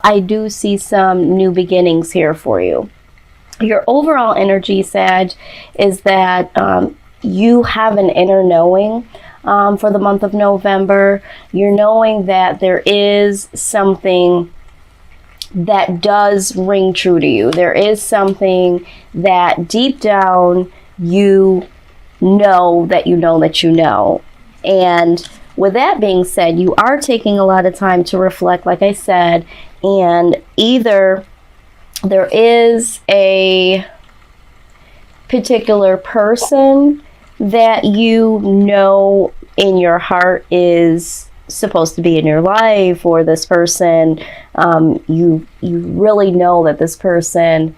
I do see some new beginnings here for you. Your overall energy, Sag, is that you have an inner knowing for the month of November. You're knowing that there is something that does ring true to you. There is something that deep down you know that you know that you know. And with that being said, you are taking a lot of time to reflect, like I said, and either there is a particular person that you know in your heart is supposed to be in your life, or this person, you really know that this person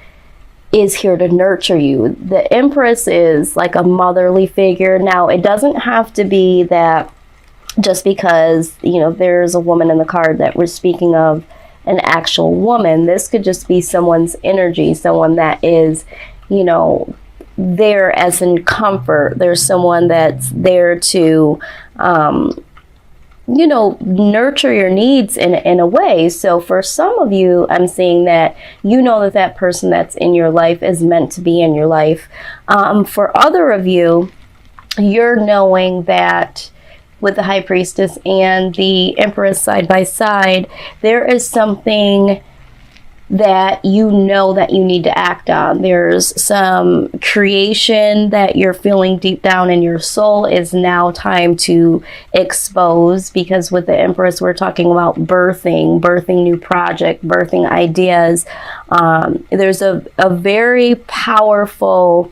is here to nurture you. The Empress is like a motherly figure. Now, it doesn't have to be that just because, you know, there's a woman in the card that we're speaking of, an actual woman. This could just be someone's energy, someone that is, you know, there as in comfort. There's someone that's there to, you know, nurture your needs in a way. So for some of you, I'm seeing that you know that that person that's in your life is meant to be in your life. For other of you, you're knowing that with the High Priestess and the Empress side by side, there is something that you know that you need to act on. There's some creation that you're feeling deep down in your soul is now time to expose, because with the Empress, we're talking about birthing new project, birthing ideas. There's a very powerful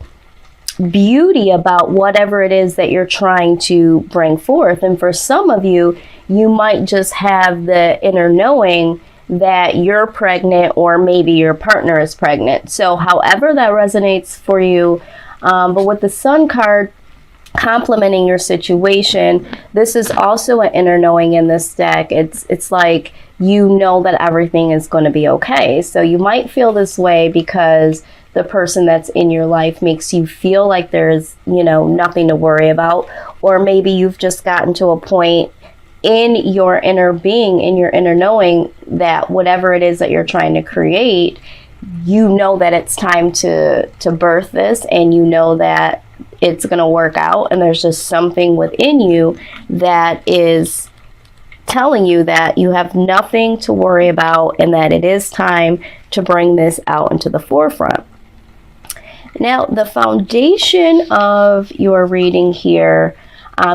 beauty about whatever it is that you're trying to bring forth. And for some of you, you might just have the inner knowing that you're pregnant, or maybe your partner is pregnant. So however that resonates for you, but with the Sun card complementing your situation, this is also an inner knowing in this deck. It's like you know that everything is going to be okay. So you might feel this way because the person that's in your life makes you feel like there's, you know, nothing to worry about, or maybe you've just gotten to a point in your inner being, in your inner knowing, that whatever it is that you're trying to create, you know that it's time to birth this, and you know that it's going to work out. And there's just something within you that is telling you that you have nothing to worry about, and that it is time to bring this out into the forefront. Now, the foundation of your reading here,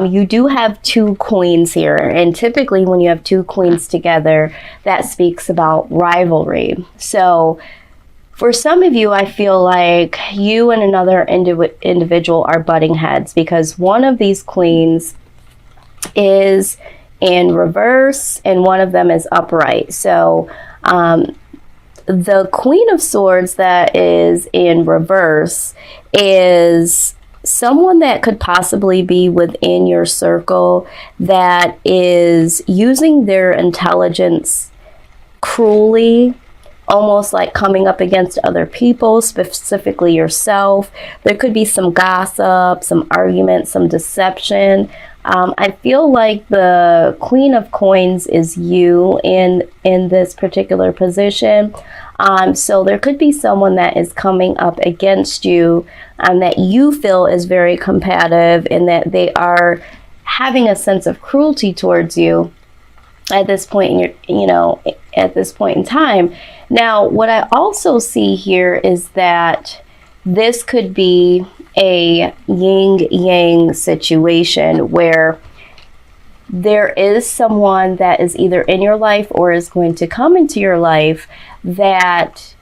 you do have two queens here, and typically when you have two queens together, that speaks about rivalry. So for some of you, I feel like you and another individual are butting heads, because one of these queens is in reverse and one of them is upright. So the Queen of Swords that is in reverse is someone that could possibly be within your circle that is using their intelligence cruelly, almost like coming up against other people, specifically yourself. There could be some gossip, some argument, some deception. I feel like the Queen of Coins is you in this particular position. So there could be someone that is coming up against you that you feel is very combative, and that they are having a sense of cruelty towards you at this point in your, at this point in time. Now, what I also see here is that this could be a yin-yang situation where there is someone that is either in your life or is going to come into your life that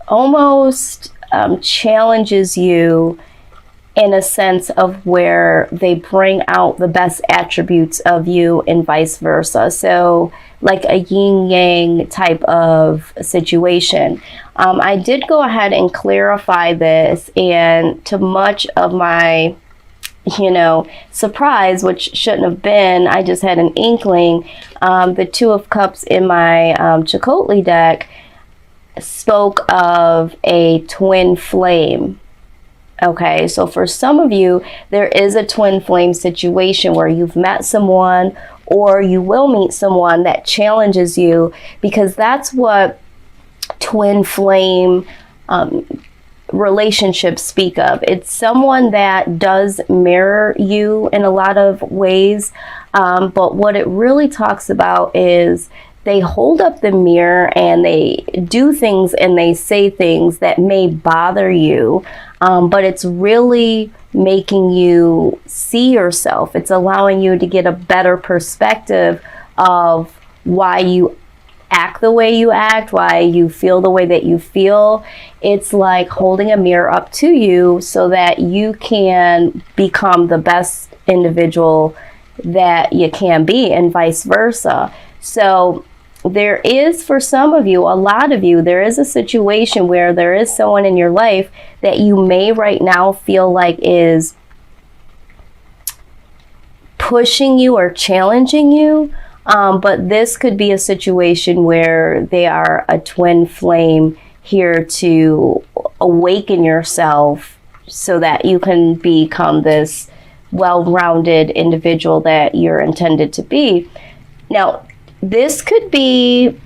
almost challenges you in a sense of where they bring out the best attributes of you and vice versa. So like a yin-yang type of situation. I did go ahead and clarify this, and to much of my surprise, which shouldn't have been, I just had an inkling. The Two of Cups in my Chakotay deck spoke of a twin flame. Okay, so for some of you, there is a twin flame situation where you've met someone, or you will meet someone that challenges you, because that's what twin flame relationships speak of. It's someone that does mirror you in a lot of ways, but what it really talks about is they hold up the mirror and they do things and they say things that may bother you, but it's really making you see yourself. It's allowing you to get a better perspective of why you act the way you act, why you feel the way that you feel. It's like holding a mirror up to you so that you can become the best individual that you can be, and vice versa. So there is, for some of you, a lot of you, there is a situation where there is someone in your life that you may right now feel like is pushing you or challenging you. But this could be a situation where they are a twin flame here to awaken yourself so that you can become this well-rounded individual that you're intended to be. Now, this could be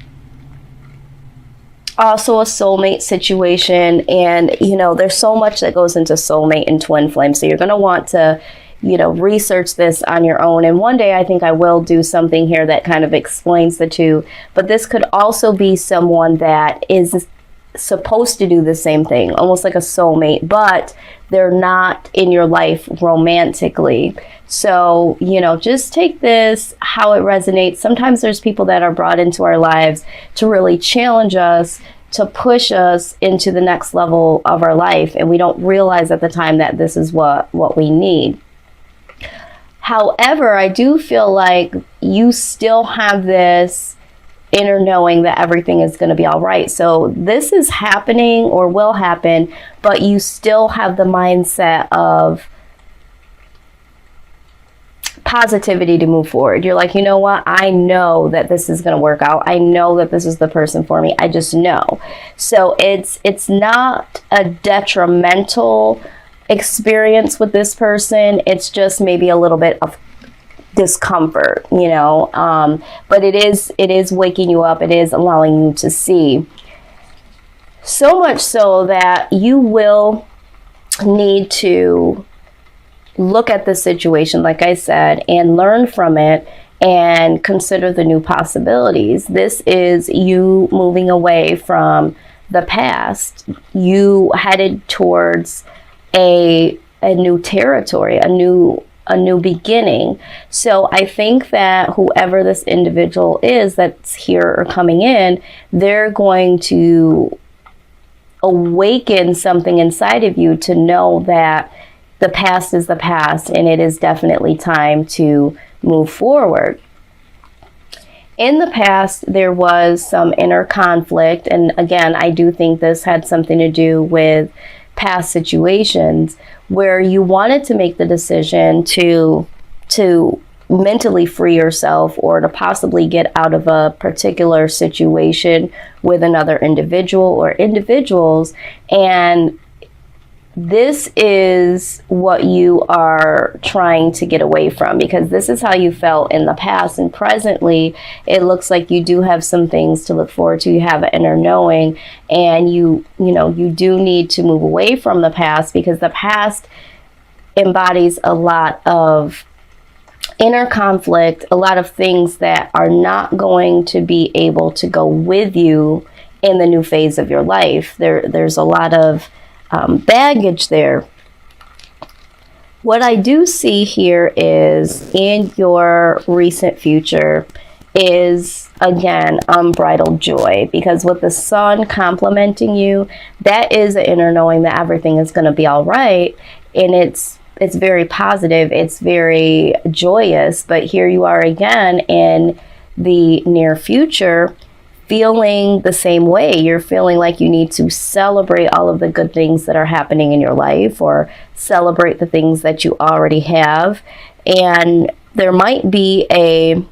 also a soulmate situation, and there's so much that goes into soulmate and twin flame, so you're going to want to research this on your own. And one day I think I will do something here that kind of explains the two. But this could also be someone that is supposed to do the same thing, almost like a soulmate, but they're not in your life romantically. So, just take this how it resonates. Sometimes there's people that are brought into our lives to really challenge us, to push us into the next level of our life, and we don't realize at the time that this is what we need. However, I do feel like you still have this inner knowing that everything is going to be all right. So this is happening or will happen, but you still have the mindset of positivity to move forward. You're like, you know what? I know that this is going to work out. I know that this is the person for me. I just know. So it's not a detrimental experience with this person. It's just maybe a little bit of discomfort, but it is waking you up. It is allowing you to see. So much so that you will need to look at the situation, like I said, and learn from it and consider the new possibilities. This is you moving away from the past. You headed towards a new territory, a new beginning. So I think that whoever this individual is that's here or coming in, they're going to awaken something inside of you to know that the past is the past and it is definitely time to move forward. In the past, there was some inner conflict, and again, I do think this had something to do with past situations where you wanted to make the decision to mentally free yourself or to possibly get out of a particular situation with another individual or individuals, and this is what you are trying to get away from, because this is how you felt in the past, and presently it looks like you do have some things to look forward to. You have an inner knowing, and you do need to move away from the past, because the past embodies a lot of inner conflict, a lot of things that are not going to be able to go with you in the new phase of your life. There's a lot of baggage there. What I do see here is in your recent future is, again, unbridled joy, because with the sun complimenting you, that is an inner knowing that everything is going to be all right, and it's very positive, it's very joyous. But here you are again in the near future, feeling the same way. You're feeling like you need to celebrate all of the good things that are happening in your life, or celebrate the things that you already have. And there might be a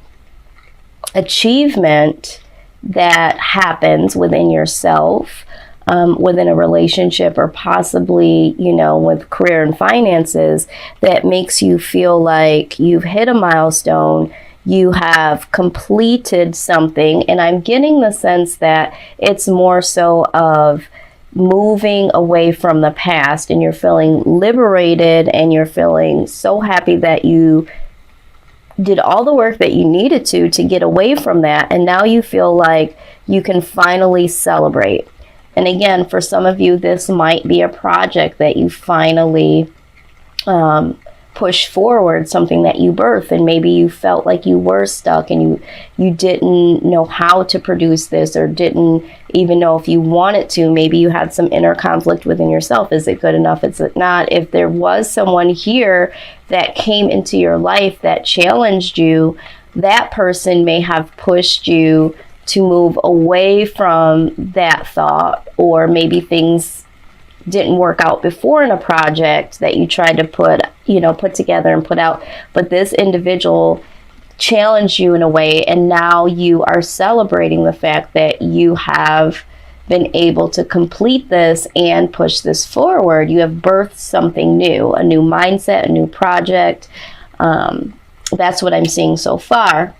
achievement that happens within yourself, within a relationship, or possibly, with career and finances, that makes you feel like you've hit a milestone. you have completed something, and I'm getting the sense that it's more so of moving away from the past, and you're feeling liberated, and you're feeling so happy that you did all the work that you needed to get away from that, and now you feel like you can finally celebrate. And again, for some of you, this might be a project that you finally push forward, something that you birthed, and maybe you felt like you were stuck and you didn't know how to produce this, or didn't even know if you wanted to. Maybe you had some inner conflict within yourself. Is it good enough? Is it not? If there was someone here that came into your life that challenged you, that person may have pushed you to move away from that thought, or maybe things didn't work out before in a project that you tried to put together and put out, but this individual challenged you in a way, and now you are celebrating the fact that you have been able to complete this and push this forward. You have birthed something new, a new mindset, a new project. That's what I'm seeing so far.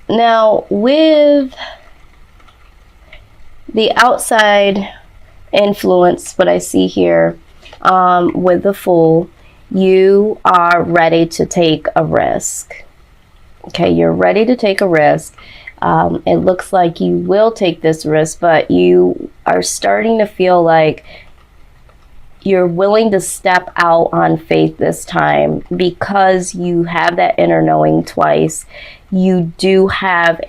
Now, with the outside influence, what I see here with the Fool, you are ready to take a risk. Okay, you're ready to take a risk. It looks like you will take this risk, but you are starting to feel like you're willing to step out on faith this time, because you have that inner knowing twice. You do have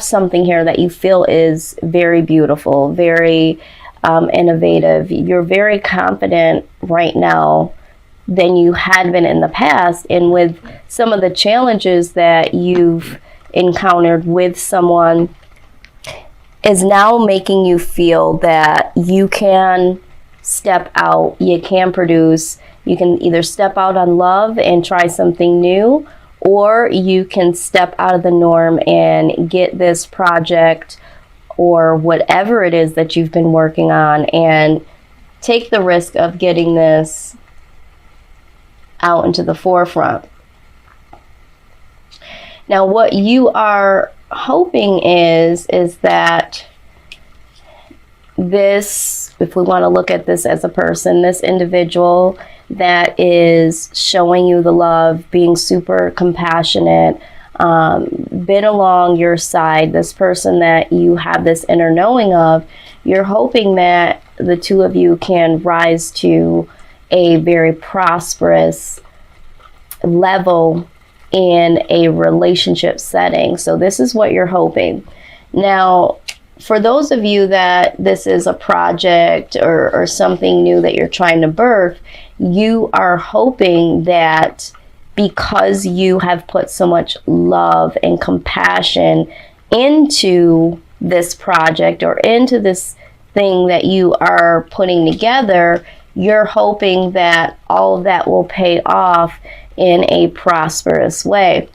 something here that you feel is very beautiful, very innovative. You're very confident right now than you had been in the past. And with some of the challenges that you've encountered with someone is now making you feel that you can step out, you can produce, you can either step out on love and try something new, or you can step out of the norm and get this project or whatever it is that you've been working on and take the risk of getting this out into the forefront. Now, what you are hoping is that this, if we want to look at this as a person, this individual that is showing you the love, being super compassionate, been along your side, this person that you have this inner knowing of, you're hoping that the two of you can rise to a very prosperous level in a relationship setting. So this is what you're hoping. Now, for those of you that this is a project or something new that you're trying to birth, you are hoping that because you have put so much love and compassion into this project or into this thing that you are putting together, you're hoping that all of that will pay off in a prosperous way.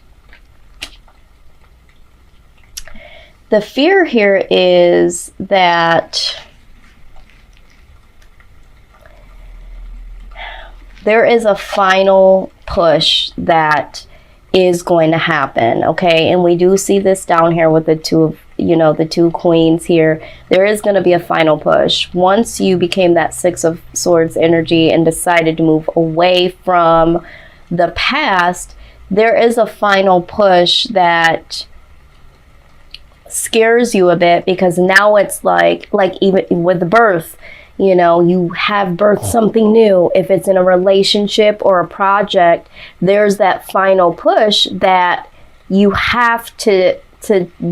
The fear here is that there is a final push that is going to happen, okay? And we do see this down here with the two queens here. There is going to be a final push. Once you became that Six of Swords energy and decided to move away from the past, there is a final push that scares you a bit, because now it's like even with the birth, you have birthed something new. If it's in a relationship or a project, there's that final push that you have to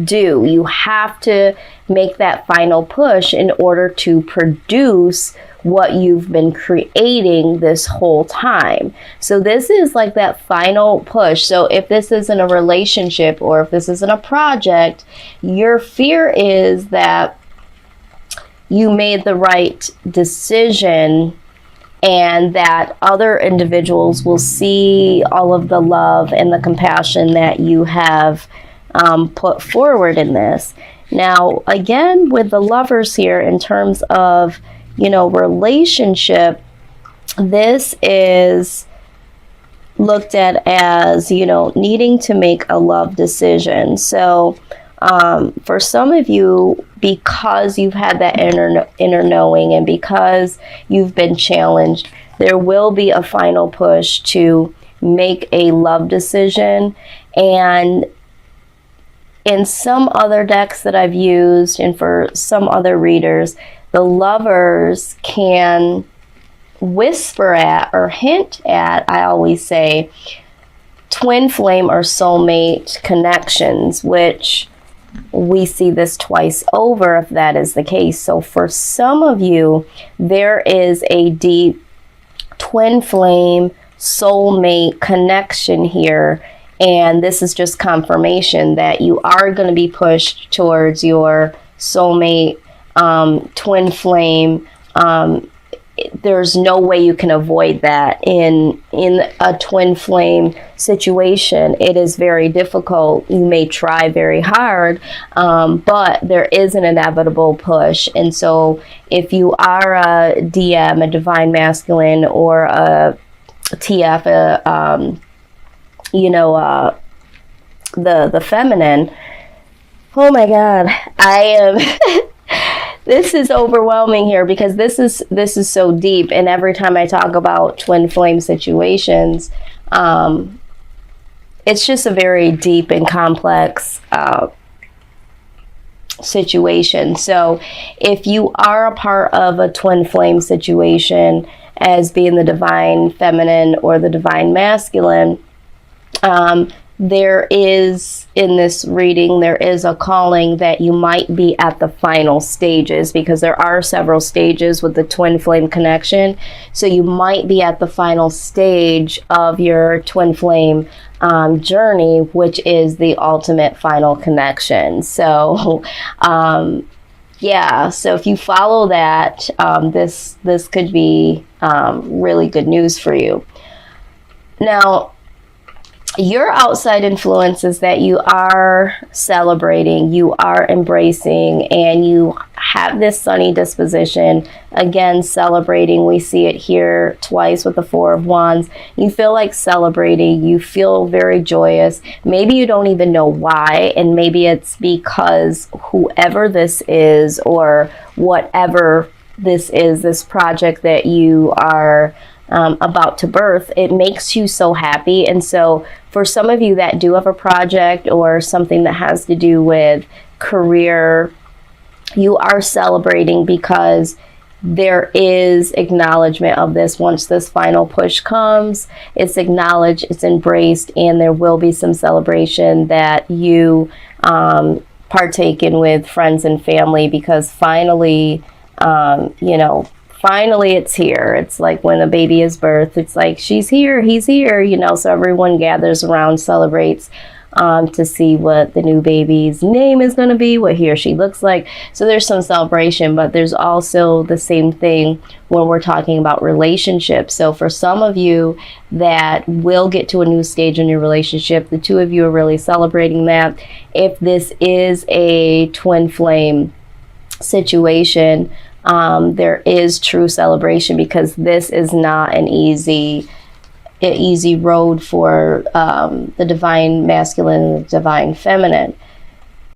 do. You have to make that final push in order to produce what you've been creating this whole time. So this is like that final push. So if this isn't a relationship or if this isn't a project, your fear is that you made the right decision and that other individuals will see all of the love and the compassion that you have put forward in this. Now, again, with the Lovers here, in terms of relationship, this is looked at as, you know, needing to make a love decision. So for some of you, because you've had that inner knowing and because you've been challenged, there will be a final push to make a love decision. And in some other decks that I've used and for some other readers, the lovers can whisper at or hint at, I always say, twin flame or soulmate connections, which we see this twice over if that is the case. So for some of you, there is a deep twin flame soulmate connection here, and this is just confirmation that you are going to be pushed towards your soulmate, twin flame. There's no way you can avoid that in a twin flame situation. It is very difficult. You may try very hard, but there is an inevitable push. And so if you are a DM, a divine masculine, or a TF, the feminine, oh my God, I am... This is overwhelming here because this is so deep, and every time I talk about twin flame situations, it's just a very deep and complex situation. So if you are a part of a twin flame situation as being the divine feminine or the divine masculine, there is, in this reading, there is a calling that you might be at the final stages, because there are several stages with the twin flame connection. So you might be at the final stage of your twin flame journey, which is the ultimate final connection. So yeah, so if you follow that, this could be really good news for you. Now, your outside influences that you are celebrating, you are embracing, and you have this sunny disposition, again, celebrating. We see it here twice with the Four of Wands. You feel like celebrating. You feel very joyous. Maybe you don't even know why, and maybe it's because whoever this is or whatever this is, this project that you are about to birth, it makes you so happy. And so for some of you that do have a project or something that has to do with career, you are celebrating because there is acknowledgement of this. Once this final push comes, it's acknowledged, it's embraced, and there will be some celebration that you partake in with friends and family, because finally, finally it's here. It's like when a baby is birthed, it's like, she's here, he's here, so everyone gathers around, celebrates to see what the new baby's name is going to be, what he or she looks like. So there's some celebration, but there's also the same thing when we're talking about relationships. So for some of you that will get to a new stage in your relationship, the two of you are really celebrating that. If this is a twin flame situation, there is true celebration, because this is not an easy road for the divine masculine and the divine feminine.